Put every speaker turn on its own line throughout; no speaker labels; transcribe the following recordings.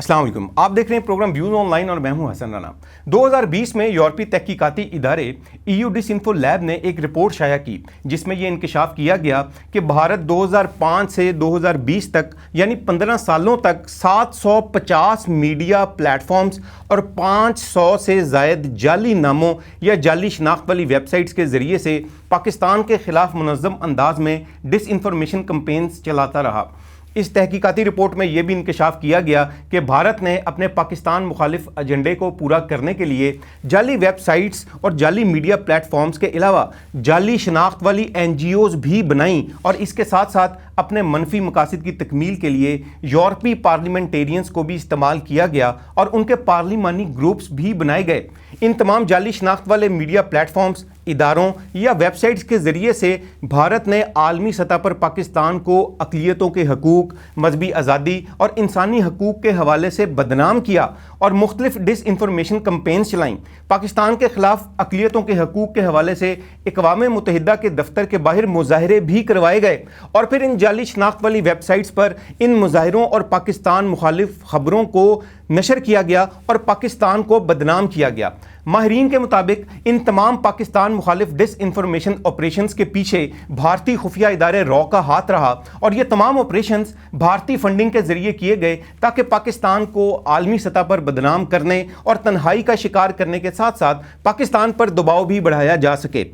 अस्सलाम वालेकुम। आप देख रहे हैं प्रोग्राम व्यूज ऑनलाइन और मैं हूं हसन राना। 2020 में यूरोपीय तहकीकाती इदारे EU डिसइंफो लैब ने एक रिपोर्ट शाया की जिसमें यह इंकशाफ किया गया कि भारत 2005 से 2020 तक यानी 15 सालों तक 750 मीडिया प्लेटफॉर्म्स और 500 से ज़ायद जाली नामों या जाली शनाख्त वाली वेबसाइट्स के ज़रिए से पाकिस्तान के ख़िलाफ़ मुनज़्ज़म अंदाज में डिसइंफॉर्मेशन कैंपेन्स चलाता रहा। इस तहकीकाती रिपोर्ट में यह भी इंकशाफ किया गया कि भारत ने अपने पाकिस्तान मुखालिफ एजेंडे को पूरा करने के लिए जाली वेबसाइट्स और जाली मीडिया प्लेटफॉर्म्स के अलावा जाली शनाख्त वाली NGOs भी बनाई और इसके साथ साथ अपने मनफी मकासद की तकमील के लिए यूरोपीय पार्लियामेंटेरियंस को भी इस्तेमाल किया गया और उनके पार्लिमानी ग्रुप्स भी बनाए गए। इन तमाम जाली शनाख्त वाले मीडिया प्लेटफॉर्म्स, इदारों या वेबसाइट्स के ज़रिए से भारत ने आलमी सतह पर पाकिस्तान को अक़लियतों के हकूक़, मजहबी आज़ादी और इंसानी हकूक़ के हवाले से बदनाम किया और मुख्तलिफ डिसइंफॉर्मेशन कैंपेन्स चलाईं। पाकिस्तान के ख़िलाफ़ अक़लियतों के हकूक़ के हवाले से अक़वाम मुत्तहिदा के दफ्तर के बाहर मुज़ाहरे भी करवाए गए और फिर इन जाली शनाख्त वाली वेबसाइट्स पर इन मुज़ाहरों और पाकिस्तान मुखालिफ ख़बरों को नशर किया गया और पाकिस्तान को बदनाम किया गया। माहिरीन के मुताबिक इन तमाम पाकिस्तान मुखालिफ डिसइंफॉर्मेशन ऑपरेशंस के पीछे भारतीय खुफिया इदारे रॉ का हाथ रहा और ये तमाम ऑपरेशंस भारतीय फंडिंग के जरिए किए गए ताकि पाकिस्तान को आलमी सतह पर बदनाम करने और तन्हाई का शिकार करने के साथ साथ पाकिस्तान पर दबाव भी बढ़ाया जा सके।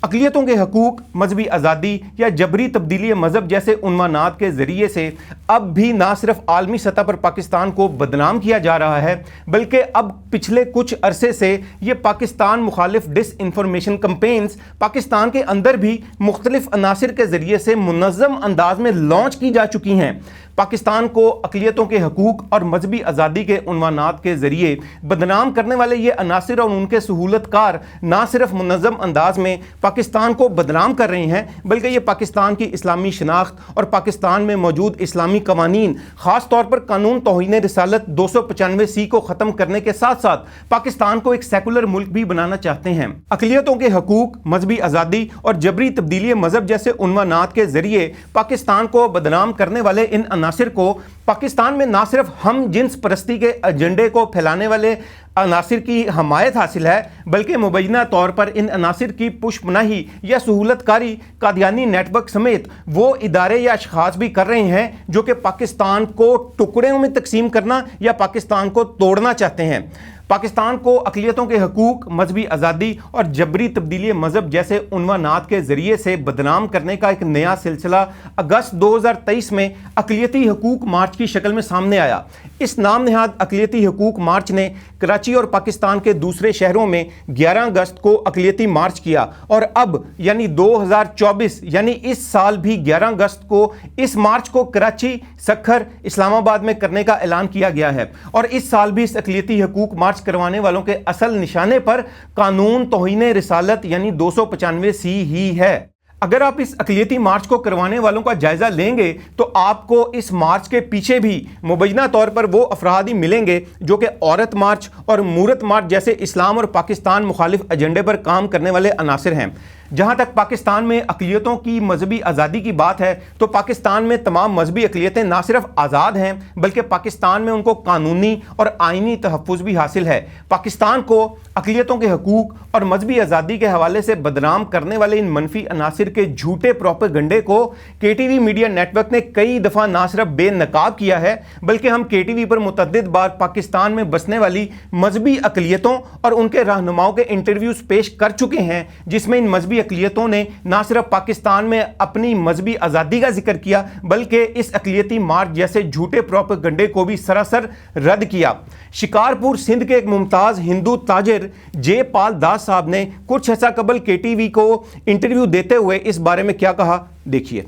अक़लियतों के हकूक़, मजहबी आज़ादी या जबरी तब्दीली मज़हब जैसे उन्वानात के ज़रिए से अब भी ना सिर्फ आलमी सतह पर पाकिस्तान को बदनाम किया जा रहा है बल्कि अब पिछले कुछ अरसे से ये पाकिस्तान मुखालिफ डिसइंफॉर्मेशन कैंपेन्स पाकिस्तान के अंदर भी मुख्तलिफ अनासिर के ज़रिए से मुनज़्ज़म अंदाज में लॉन्च की जा चुकी हैं। पाकिस्तान को अक़लियतों के हकूक़ और मजहबी आज़ादी के उन्वानात के ज़रिए बदनाम करने वाले ये अनासिर और उनके सहूलतकार ना सिर्फ मुनज़्ज़म अंदाज में पाकिस्तान को बदनाम कर रहे हैं बल्कि ये पाकिस्तान की इस्लामी शनाख्त और पाकिस्तान में मौजूद इस्लामी कवानीन, ख़ास तौर पर कानून तौहीन रिसालत 295C को ख़त्म करने के साथ साथ पाकिस्तान को एक सेकुलर मुल्क भी बनाना चाहते हैं। अक़लियतों के हकूक़, मजहबी आज़ादी और जबरी तब्दीली मज़हब जैसे उन्वानात के ज़रिए पाकिस्तान को बदनाम करने वाले इन अनासिर को पाकिस्तान में ना सिर्फ हम जिन्स परस्ती के एजेंडे को फैलाने वाले अनासिर की हमायत हासिल है बल्कि मुबैना तौर पर इन अनासिर की पुष्पनाही या सहूलतकारी कादियानी नेटवर्क समेत वो इदारे या अशख़ास भी कर रहे हैं जो कि पाकिस्तान को टुकड़ों में तकसीम करना या पाकिस्तान को तोड़ना चाहते हैं। पाकिस्तान को अक़लियतों के हकूक़, मजहबी आज़ादी और जबरी तब्दीली मज़हब जैसे उन्वानात के ज़रिए से बदनाम करने का एक नया सिलसिला अगस्त 2023 में अक़लियती हकूक़ मार्च की शक्ल में सामने आया। इस नाम नहाद अक़लियती हकूक़ मार्च ने कराची और पाकिस्तान के दूसरे शहरों में 11 अगस्त को अक़लियती मार्च किया और अब यानी 2024 यानी इस साल भी 11 अगस्त को इस मार्च को कराची, सक्खर, इस्लामाबाद में करने का ऐलान किया गया है और इस साल भी इस अक़लियती हकूक़ मार्च करवाने वालों के असल निशाने पर कानून तौहीन रिसालत यानी 295C ही है। अगर आप इस अक़लियती मार्च को करवाने वालों का जायज़ा लेंगे तो आपको इस मार्च के पीछे भी मुबैना तौर पर वो अफराद ही मिलेंगे जो कि औरत मार्च और मूरत मार्च जैसे इस्लाम और पाकिस्तान मुखालिफ एजेंडे पर काम करने वाले अनासिर हैं। जहाँ तक पाकिस्तान में अक़लियतों की मजहबी आज़ादी की बात है तो पाकिस्तान में तमाम मजहबी अक़लियतें ना सिर्फ आज़ाद हैं बल्कि पाकिस्तान में उनको कानूनी और आइनी तहफ़्फ़ुज़ भी हासिल है। पाकिस्तान को अक़लियतों के हकूक़ और मजहबी आज़ादी के हवाले से बदनाम करने वाले इन मनफी अनासिर के झूठे प्रोपेगंडे को KTV मीडिया नेटवर्क ने कई दफ़ा ना सिर्फ बेनकाब किया है बल्कि हम KTV पर मुतअद्दिद बार पाकिस्तान में बसने वाली मजहबी अक़लियतों और उनके रहनुमाओं के इंटरव्यूज़ पेश कर चुके हैं जिसमें इन मजहबी अक़लियतों ने ना सिर्फ पाकिस्तान में अपनी मजहबी आज़ादी का जिक्र किया बल्कि इस अक़लियती मार्च जैसे झूठे प्रोपेगंडे को भी सरासर रद्द किया। शिकारपुर सिंध के एक मुमताज़ हिंदू ताजिर जे पाल दास साहब ने कुछ अर्सा कबल KTV को इंटरव्यू देते हुए इस बारे में क्या कहा, देखिए।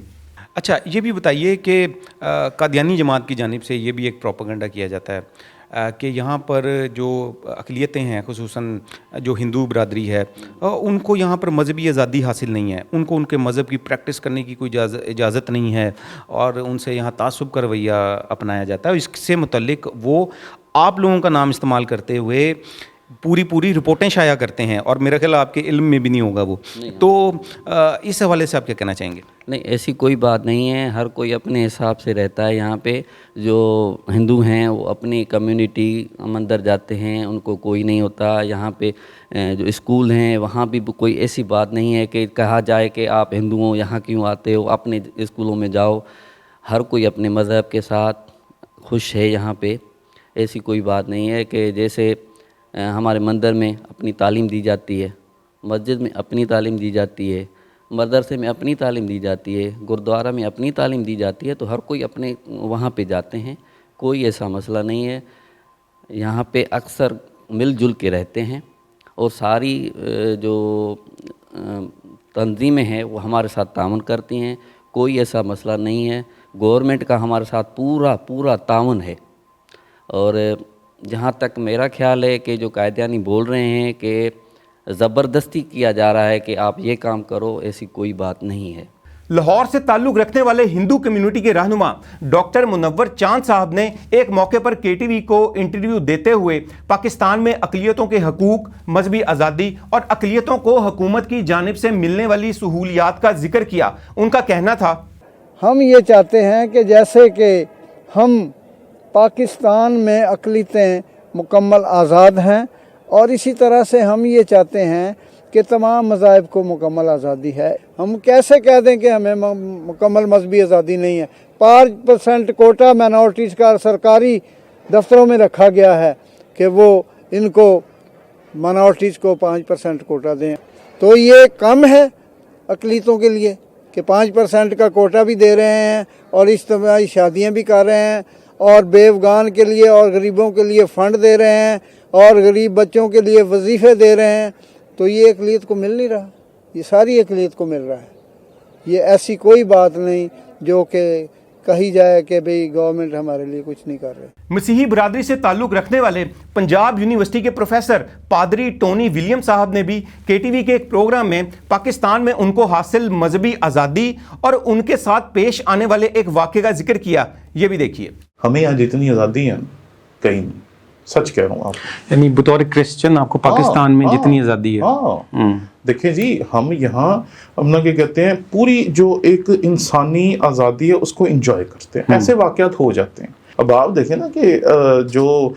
अच्छा, ये भी बताइए कि कादियानी जमात की जानिब से ये भी एक प्रोपेगेंडा किया जाता है कि यहाँ पर जो अक़लियतें हैं, खुसूसन जो हिंदू बरादरी है, उनको यहाँ पर मजहबी आज़ादी हासिल नहीं है, उनको उनके मज़हब की प्रैक्टिस करने की कोई इजाज़त नहीं है और उनसे यहाँ तासुब का रवैया अपनाया जाता है। इससे मुतल्लिक वो आप लोगों का नाम इस्तेमाल करते हुए पूरी रिपोर्टें शाया करते हैं और मेरा ख्याल आपके इल्म में भी नहीं होगा वो, तो इस हवाले से आप क्या कहना चाहेंगे?
नहीं, ऐसी कोई बात नहीं है, हर कोई अपने हिसाब से रहता है। यहाँ पे जो हिंदू हैं वो अपनी कम्युनिटी मंदिर जाते हैं, उनको कोई नहीं होता। यहाँ पे जो स्कूल हैं वहाँ भी कोई ऐसी बात नहीं है कि कहा जाए कि आप हिंदू हो यहाँ क्यों आते हो, अपने स्कूलों में जाओ। हर कोई अपने मज़हब के साथ खुश है यहाँ पे। ऐसी कोई बात नहीं है कि जैसे हमारे मंदिर में अपनी तालीम दी जाती है, मस्जिद में अपनी तालीम दी जाती है, मदरसे में अपनी तालीम दी जाती है, गुरुद्वारा में अपनी तालीम दी जाती है, तो हर कोई अपने वहाँ पे जाते हैं, कोई ऐसा मसला नहीं है। यहाँ पे अक्सर मिलजुल के रहते हैं और सारी जो तंजीमें हैं वो हमारे साथ ताउन करती हैं, कोई ऐसा मसला नहीं है। गवर्नमेंट का हमारे साथ पूरा ताउन है। और जहाँ तक मेरा ख्याल है कि जो कायदियानी बोल रहे हैं कि ज़बरदस्ती किया जा रहा है कि आप ये काम करो, ऐसी कोई बात नहीं है।
लाहौर से ताल्लुक़ रखने वाले हिंदू कम्युनिटी के रहनुमा डॉक्टर मुनव्वर चांद साहब ने एक मौके पर केटीवी को इंटरव्यू देते हुए पाकिस्तान में अक़लियतों के हकूक़, मजहबी आज़ादी और अक़लियतों को हुकूमत की जानिब से मिलने वाली सहूलियात का जिक्र किया। उनका कहना था,
हम ये चाहते हैं कि जैसे कि हम पाकिस्तान में अक़लियतें मुकम्मल आज़ाद हैं, और इसी तरह से हम ये चाहते हैं कि तमाम मज़ाहिब को मुकम्मल आज़ादी है। हम कैसे कह दें कि हमें मुकम्मल मजहबी आज़ादी नहीं है? 5% कोटा माइनॉरिटीज़ का सरकारी दफ्तरों में रखा गया है कि वो इनको माइनॉरिटीज़ को 5% कोटा दें, तो ये कम है अक़लियतों के लिए कि 5% का कोटा भी दे रहे हैं और इज्तिमाई शादियाँ भी कर रहे हैं और बेवगान के लिए और गरीबों के लिए फ़ंड दे रहे हैं और गरीब बच्चों के लिए वजीफ़े दे रहे हैं। तो ये अक़लियत को मिल नहीं रहा, ये सारी अक़लियत को मिल रहा है। ये ऐसी कोई बात नहीं जो कि कही जाए कि भाई गवर्नमेंट हमारे लिए कुछ नहीं कर रही।
मसीही बरादरी से ताल्लुक़ रखने वाले पंजाब यूनिवर्सिटी के प्रोफेसर पादरी टोनी विलियम साहब ने भी केटीवी के एक प्रोग्राम में पाकिस्तान में उनको हासिल मजहबी आज़ादी और उनके साथ पेश आने वाले एक वाक़े का जिक्र किया। ये भी देखिए।
हमें यहाँ जितनी आज़ादी है कहीं नहीं, सच कह रहा हूँ आप।
यानी बतौर क्रिश्चियन आपको पाकिस्तान में जितनी आज़ादी है।
देखिए जी, हम यहाँ अपना क्या कहते हैं, पूरी जो एक इंसानी आज़ादी है उसको एंजॉय करते हैं। ऐसे वाक़यात हो जाते हैं। अब आप देखें ना कि जो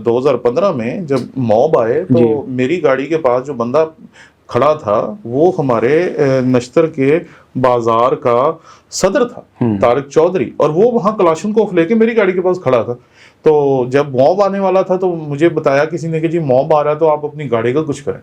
2015 में जब मॉब आए तो मेरी गाड़ी के पास जो बंदा खड़ा था वो हमारे नश्तर के बाजार का सदर था, तारिक चौधरी, और वो वहाँ कलाशनकोफ लेके मेरी गाड़ी के पास खड़ा था। तो जब मॉब आने वाला था तो मुझे बताया किसी ने कि जी मॉब आ रहा है तो आप अपनी गाड़ी का कुछ करें।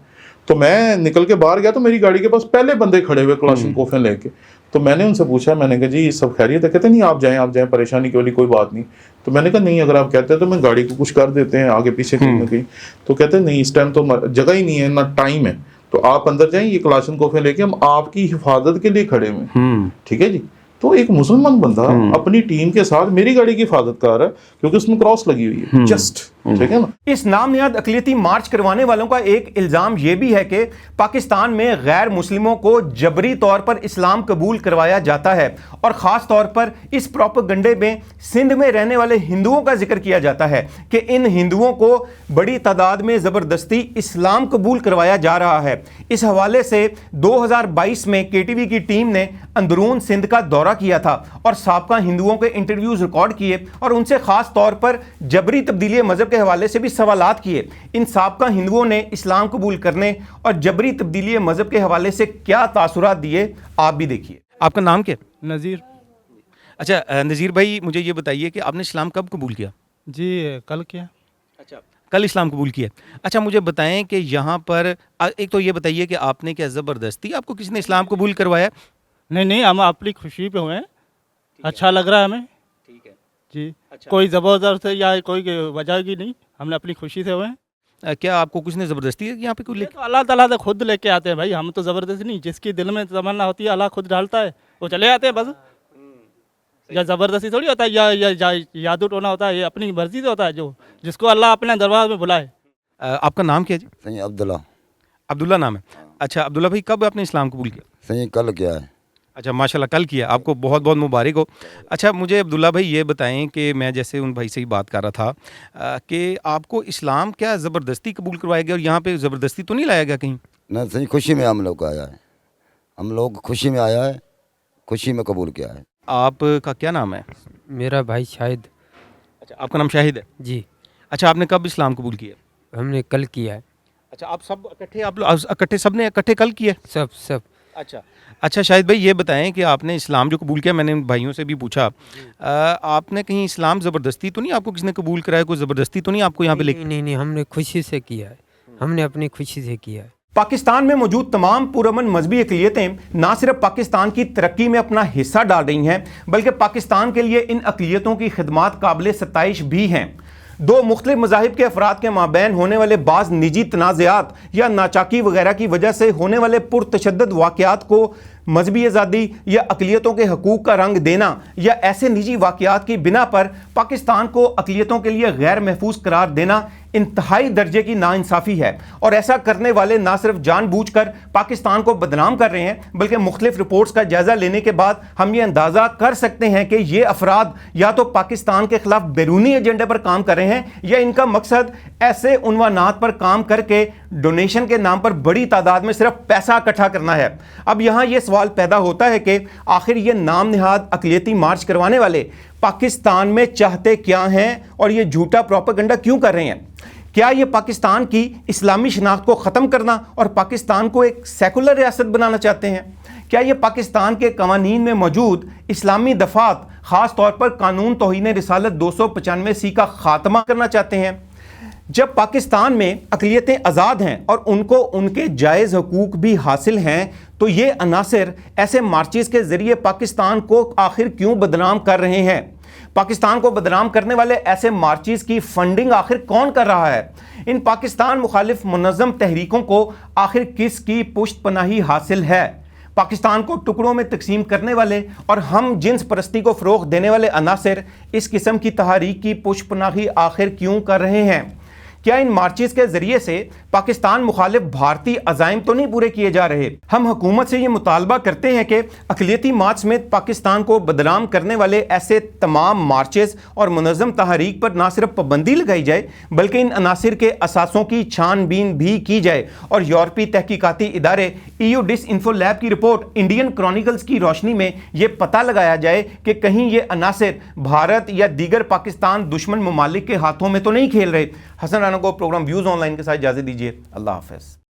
तो मैं निकल के बाहर गया तो मेरी गाड़ी के पास पहले बंदे खड़े हुए कलाशनकोफें लेके। तो मैंने उनसे पूछा, मैंने कहा जी सब खैरियत है? कहते नहीं आप जाएं, परेशानी की वाली कोई बात नहीं। तो मैंने कहा नहीं, अगर आप कहते हैं तो मैं गाड़ी को कुछ कर देते हैं आगे पीछे कहीं ना कहीं। तो कहते नहीं, इस टाइम तो जगह ही नहीं है, ना टाइम है, तो आप अंदर जाएं, ये कलाशनकोफें लेके हम आपकी हिफाजत के लिए खड़े हुए। ठीक है जी। तो एक मुसलमान बंदा अपनी टीम के साथ मेरी गाड़ी की हिफाजत कर रहा है क्योंकि उसमें क्रॉस लगी हुई है, जस्ट, ठीक है ना।
इस नामनिहाद अक़लियती मार्च करवाने वालों का एक इल्ज़ाम यह भी है कि पाकिस्तान में गैर मुस्लिमों को जबरी तौर पर इस्लाम कबूल करवाया जाता है और ख़ास तौर पर इस प्रोपेगेंडे में सिंध में रहने वाले हिंदुओं का जिक्र किया जाता है कि इन हिंदुओं को बड़ी तादाद में ज़बरदस्ती इस्लाम कबूल करवाया जा रहा है। इस हवाले से 2022 में केटीवी की टीम ने अंदरून सिंध का दौरा किया था और साबका हिंदुओं के इंटरव्यूज रिकॉर्ड किए और उनसे खास तौर पर जबरी तब्दीली मजहब के हवाले से भी सवालात किए। इन साबका हिंदुओं ने इस्लाम कबूल करने और जबरी तब्दीली मजहब के हवाले से क्या तासुरात दिए, आप भी देखिए।
आपका नाम क्या?
नज़ीर।
अच्छा नज़ीर भाई, मुझे ये बताइए कि आपने इस्लाम कब कबूल किया?
जी कल किया।
अच्छा, कल इस्लाम कबूल किया। अच्छा, मुझे बताएं कि यहाँ पर एक तो ये बताइए कि आपने क्या ज़बरदस्ती आपको किसी ने इस्लाम कबूल करवाया?
नहीं, हम अपनी खुशी पे हुए हैं, अच्छा लग रहा है हमें।
ठीक है
जी।
अच्छा।
कोई ज़बरदस्त या कोई वजह की नहीं, हमने अपनी खुशी से हुए हैं।
क्या आपको कुछ ने ज़बरदस्ती यहाँ पे कोई
तो अल्लाह ताला से खुद लेके आते हैं भाई, हम तो ज़बरदस्ती नहीं, जिसकी दिल में तमन्ना होती है अल्लाह खुद डालता है, वो चले आते हैं बस। या ज़बरदस्ती थोड़ी होता है या यादू टोना होता है, ये अपनी मर्जी से होता है, जो जिसको अल्लाह अपने दरबार में बुलाए।
आपका नाम क्या है जी?
सही अब्दुल्ला।
अब्दुल्ला नाम है। अच्छा अब्दुल्ला भाई, कब आपने इस्लाम कबूल किया?
सही कल क्या है?
अच्छा, माशाल्लाह कल किया, आपको बहुत बहुत मुबारक हो। अच्छा, मुझे अब्दुल्ला भाई ये बताएं कि मैं जैसे उन भाई से ही बात कर रहा था कि आपको इस्लाम क्या ज़बरदस्ती कबूल करवाया गया और यहाँ पे ज़बरदस्ती तो नहीं लाया गया कहीं?
ना सही, खुशी में हम लोग आया है, हम लोग खुशी में आया है, खुशी में कबूल किया है।
आपका क्या नाम है?
मेरा भाई शाहिद।
अच्छा, आपका नाम शाहिद है।
जी,
अच्छा, आपने कब इस्लाम कबूल किया?
हमने कल किया है।
अच्छा, आप सब इकट्ठे, आप लोग इकट्ठे, सब ने इकट्ठे कल किया?
सब
अच्छा अच्छा, शाहिद भाई ये बताएं कि आपने इस्लाम जो कबूल किया, मैंने भाइयों से भी पूछा, आपने कहीं इस्लाम ज़बरदस्ती तो नहीं आपको किसी ने कबूल कराया, कोई ज़बरदस्ती तो नहीं आपको यहाँ पे लेके?
नहीं, हमने खुशी से किया है, हमने अपनी खुशी से किया है।
पाकिस्तान में मौजूद तमाम पुरअमन मजहबी अक़लियतें ना सिर्फ पाकिस्तान की तरक्की में अपना हिस्सा डाल रही हैं, बल्कि पाकिस्तान के लिए इन अक़लियतों की खिदमात काबिल सताइश भी हैं। दो मुख्तलिफ मज़ाहिब के अफराद के माबैन होने वाले बाज़ निजी तनाज़ात या नाचाकी वगैरह की वजह से होने वाले पुरतशद्दद वाक़यात को मजहबी आज़ादी या अक़लियतों के हकूक़ का रंग देना या ऐसे निजी वाक़यात की बिना पर पाकिस्तान को अक़लियतों के लिए गैर महफूज करार देना इंतहाई दर्जे की नाइंसाफ़ी है। और ऐसा करने वाले ना सिर्फ जानबूझकर पाकिस्तान को बदनाम कर रहे हैं, बल्कि मुख्तलिफ रिपोर्ट्स का जायज़ा लेने के बाद हम ये अंदाज़ा कर सकते हैं कि ये अफराद या तो पाकिस्तान के ख़िलाफ़ बैरूनी एजेंडे पर काम कर रहे हैं या इनका मकसद ऐसे उन्वानात पर काम करके डोनेशन के नाम पर बड़ी तादाद में सिर्फ पैसा इकट्ठा करना है। अब यहाँ ये सवाल पैदा होता है कि आखिर ये नाम निहाद अक़लियती मार्च करवाने वाले पाकिस्तान में चाहते क्या हैं और ये झूठा प्रोपेगेंडा क्यों कर रहे हैं? क्या ये पाकिस्तान की इस्लामी शनाख्त को ख़त्म करना और पाकिस्तान को एक सेकुलर रियासत बनाना चाहते हैं? क्या ये पाकिस्तान के कवानीन में मौजूद इस्लामी दफ़ात, ख़ास तौर पर कानून तौहीन रिसालत 295C का ख़ात्मा करना चाहते हैं? जब पाकिस्तान में अक़लियतें आज़ाद हैं और उनको उनके जायज़ हकूक़ भी हासिल हैं, तो ये अनासर ऐसे मार्चेस के ज़रिए पाकिस्तान को आखिर क्यों बदनाम कर रहे हैं? पाकिस्तान को बदनाम करने वाले ऐसे मार्चेस की फंडिंग आखिर कौन कर रहा है? इन पाकिस्तान मुखालिफ मुनज़्ज़म तहरीकों को आखिर किस की पुष्ट पनाही हासिल है? पाकिस्तान को टुकड़ों में तकसीम करने वाले और हम जिन्स परस्ती को फ़रोग़ देने वाले अनासर इस किस्म की तहरीक की पुष्ट पनाही आखिर क्यों कर रहे हैं? क्या इन मार्चेस के ज़रिए से पाकिस्तान मुखालिफ भारतीय अज़ाइम तो नहीं पूरे किए जा रहे? हम हुकूमत से ये मुतालबा करते हैं कि अक़लियती मार्च समेत पाकिस्तान को बदनाम करने वाले ऐसे तमाम मार्चेस और मुनज़्ज़म तहरीक पर ना सिर्फ पाबंदी लगाई जाए, बल्कि इन अनासिर के असासों की छानबीन भी की जाए और यूरोपीय तहकीकाती इदारे EU डिसइंफो लैब की रिपोर्ट इंडियन क्रॉनिकल्स की रोशनी में ये पता लगाया जाए कि कहीं ये अनासिर भारत या दीगर पाकिस्तान दुश्मन ममालिक के हाथों में तो नहीं खेल रहे। हसन राना को प्रोग्राम व्यूज़ ऑनलाइन के साथ इजाज़त दीजिए। अल्लाह हाफ़िज़।